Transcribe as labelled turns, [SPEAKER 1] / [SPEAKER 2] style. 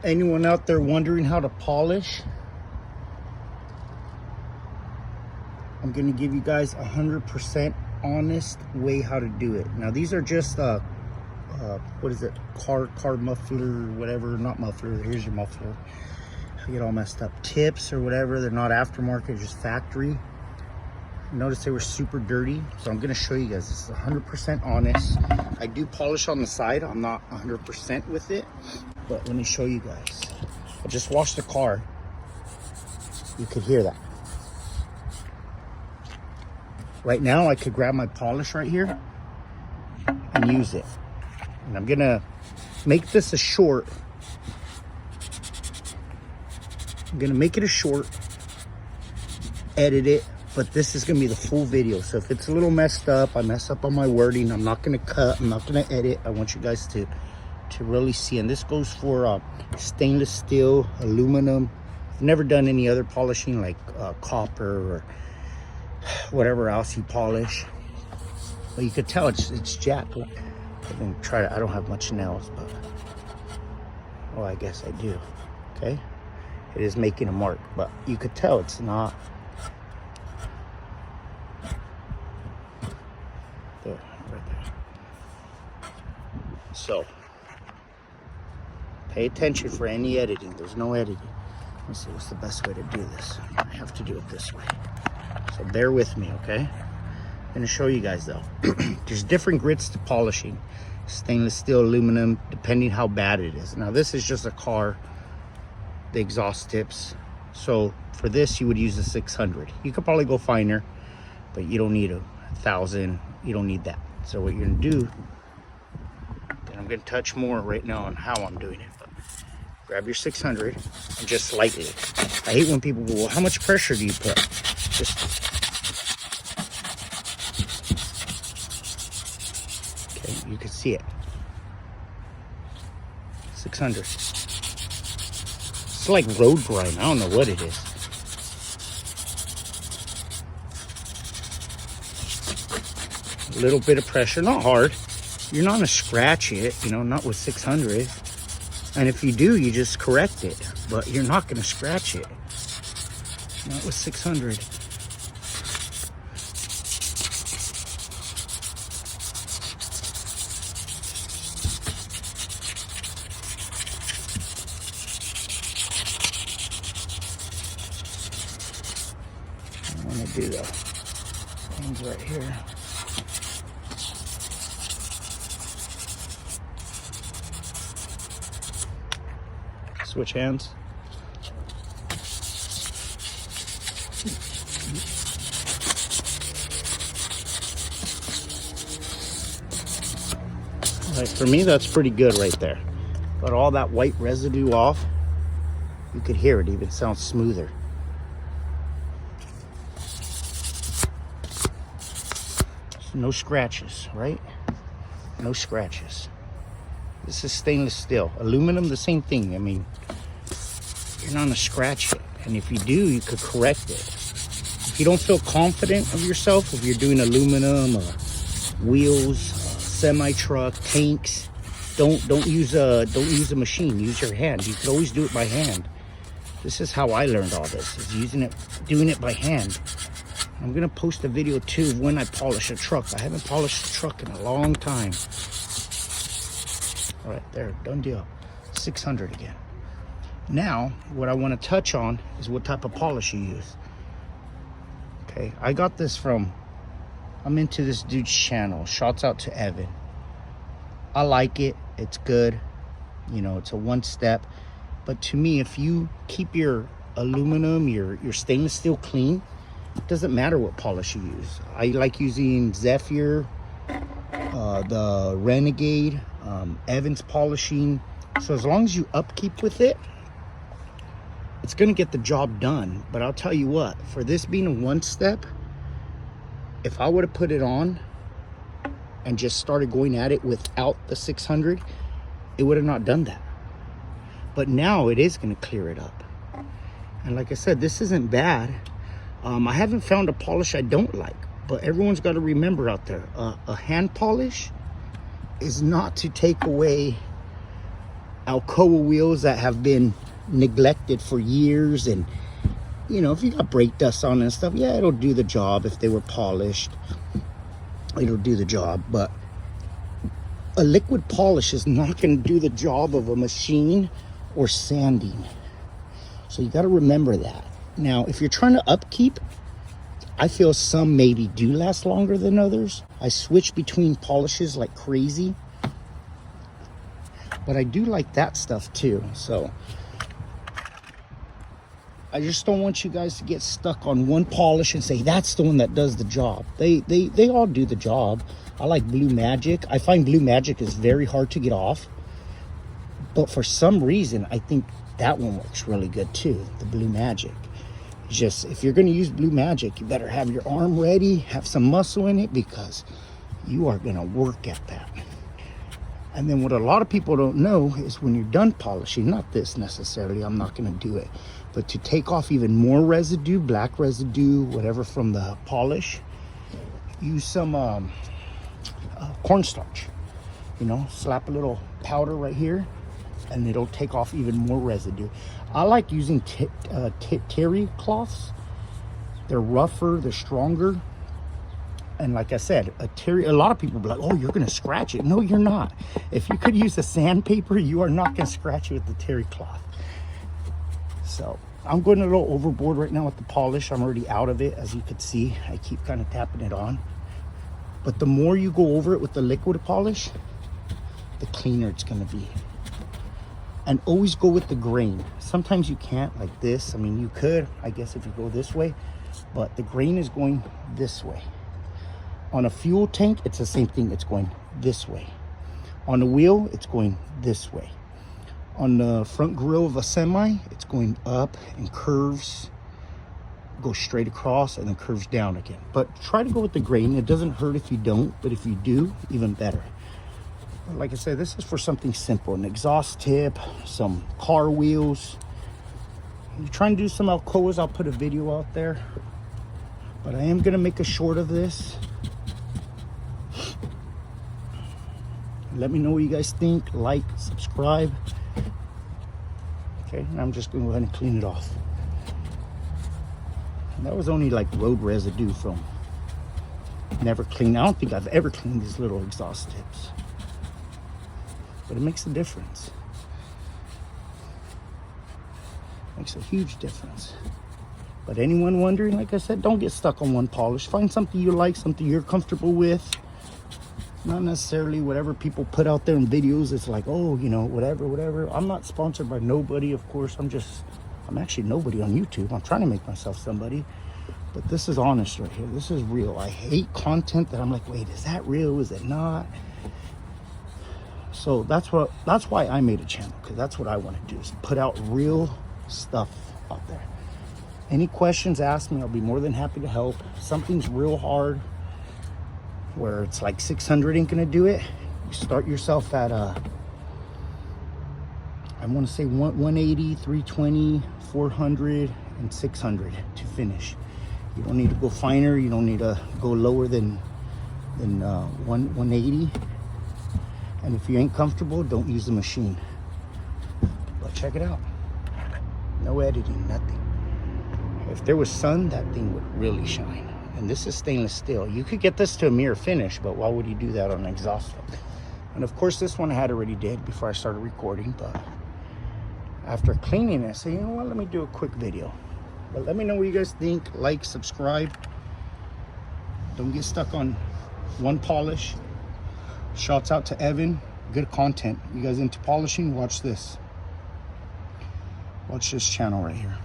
[SPEAKER 1] Anyone out there wondering how to polish? I'm gonna give you guys 100% honest way how to do it. Now these are just what is it, car muffler, whatever, not muffler, here's your muffler. I get all messed up. Tips or whatever, they're not aftermarket, just factory. Notice they were super dirty, so I'm gonna show you guys. This is 100% honest. I do polish on the side, I'm not 100% with it, but let me show you guys. I just washed the car. You could hear that. Right now, I could grab my polish right here and use it. And I'm gonna make this a short. I'm gonna make it a short, edit it, but this is gonna be the full video. So if it's a little messed up, I mess up on my wording, I'm not gonna cut, I'm not gonna edit. I want you guys to really see. And this goes for stainless steel, aluminum. I've never done any other polishing like copper or whatever else you polish. Well, you could tell it's jacked. I can try to, I don't have much nails, but well, I guess I do. Okay, it is making a mark, but you could tell it's not. There, right there. So pay attention for any editing. There's no editing. Let's see what's the best way to do this. I have to do it this way. So bear with me, okay? I'm gonna show you guys though. There's different grits to polishing. Stainless steel, aluminum, depending how bad it is. Now this is just a car, the exhaust tips. So for this, you would use a 600. You could probably go finer, but you don't need a 1,000. You don't need that. So what you're gonna do, and I'm gonna touch more right now on how I'm doing it, but grab your 600 and just slightly. I hate when people go, well, how much pressure do you put? Just, okay, you can see it. 600. It's like road grime. I don't know what it is. A little bit of pressure, not hard. You're not gonna scratch it, you know, not with 600. And if you do, you just correct it, but you're not gonna scratch it. Not with 600. I want to do the things right here. Switch hands. All right, for me, that's pretty good right there. Got all that white residue off. You could hear it even sounds smoother. No scratches, right? No scratches. This is stainless steel. Aluminum, the same thing. I mean, you're not gonna scratch it. And if you do, you could correct it. If you don't feel confident of yourself, if you're doing aluminum or wheels, semi-truck, tanks, don't use a machine. Use your hand. You could always do it by hand. This is how I learned all this, is doing it by hand. I'm gonna post a video too of when I polish a truck. I haven't polished a truck in a long time. All right, there, done deal. 600 again. Now, what I want to touch on is what type of polish you use. Okay, I got this from, I'm into this dude's channel. Shouts out to Evan. I like it, it's good. You know, it's a one step. But to me, if you keep your aluminum, your stainless steel clean, it doesn't matter what polish you use. I like using Zephyr, the Renegade, Evans polishing. So as long as you upkeep with it, it's gonna get the job done. But I'll tell you what, for this being a one step, if I would have put it on and just started going at it without the 600, it would have not done that. But now it is gonna clear it up. And like I said, this isn't bad. I haven't found a polish I don't like, but everyone's got to remember out there, a hand polish is not to take away Alcoa wheels that have been neglected for years, and you know, if you got brake dust on and stuff, yeah, it'll do the job. If they were polished, it'll do the job. But a liquid polish is not going to do the job of a machine or sanding. So you got to remember that. Now, if you're trying to upkeep, I feel some maybe do last longer than others. I switch between polishes like crazy, but I do like that stuff too. So I just don't want you guys to get stuck on one polish and say that's the one that does the job. They all do the job. I like Blue Magic. I find Blue Magic is very hard to get off, but for some reason I think that one works really good too, the Blue Magic. Just, if you're going to use Blue Magic, you better have your arm ready, have some muscle in it, because you are going to work at that. And then what a lot of people don't know is when you're done polishing, not this necessarily, I'm not going to do it, but to take off even more residue, black residue, whatever from the polish, use some cornstarch. You know, slap a little powder right here, and it'll take off even more residue. I like using terry cloths. They're rougher, they're stronger. And like I said, a lot of people be like, oh, you're gonna scratch it. No, you're not. If you could use a sandpaper, you are not gonna scratch it with the terry cloth. So I'm going a little overboard right now with the polish. I'm already out of it, as you could see. I keep kind of tapping it on. But the more you go over it with the liquid polish, the cleaner it's gonna be. And always go with the grain. Sometimes you can't, like this. I mean, you could, I guess, if you go this way, but the grain is going this way. On a fuel tank, it's the same thing. It's going this way. On a wheel, it's going this way. On the front grille of a semi, it's going up and curves, goes straight across and then curves down again. But try to go with the grain. It doesn't hurt if you don't, but if you do, even better. Like I said, this is for something simple, an exhaust tip, some car wheels. You're trying to do some Alcoas, I'll put a video out there, but I am gonna make a short of this. Let me know what you guys think. Like, subscribe. Okay, and I'm just gonna go ahead and clean it off. And that was only like road residue from never clean. I don't think I've ever cleaned these little exhaust tips, but it makes a difference. Makes a huge difference. But anyone wondering, like I said, don't get stuck on one polish. Find something you like, something you're comfortable with. Not necessarily whatever people put out there in videos. It's like, oh, you know, whatever. I'm not sponsored by nobody, of course. I'm actually nobody on YouTube. I'm trying to make myself somebody. But this is honest right here. This is real. I hate content that I'm like, wait, is that real? Is it not? So that's why I made a channel, because that's what I want to do, is put out real stuff out there. Any questions, ask me. I'll be more than happy to help. Something's real hard where it's like 600 ain't gonna do it. You start yourself at I want to say 180, 320, 400, and 600 to finish. You don't need to go finer. You don't need to go lower than 180. And if you ain't comfortable, don't use the machine. But check it out. No editing, nothing. If there was sun, that thing would really shine. And this is stainless steel. You could get this to a mirror finish, but why would you do that on an exhaust hook? And of course, this one I had already did before I started recording, but after cleaning it, I said, you know what, let me do a quick video. But let me know what you guys think. Like, subscribe. Don't get stuck on one polish. Shouts out to Evan. Good content. You guys into polishing? Watch this. Watch this channel right here.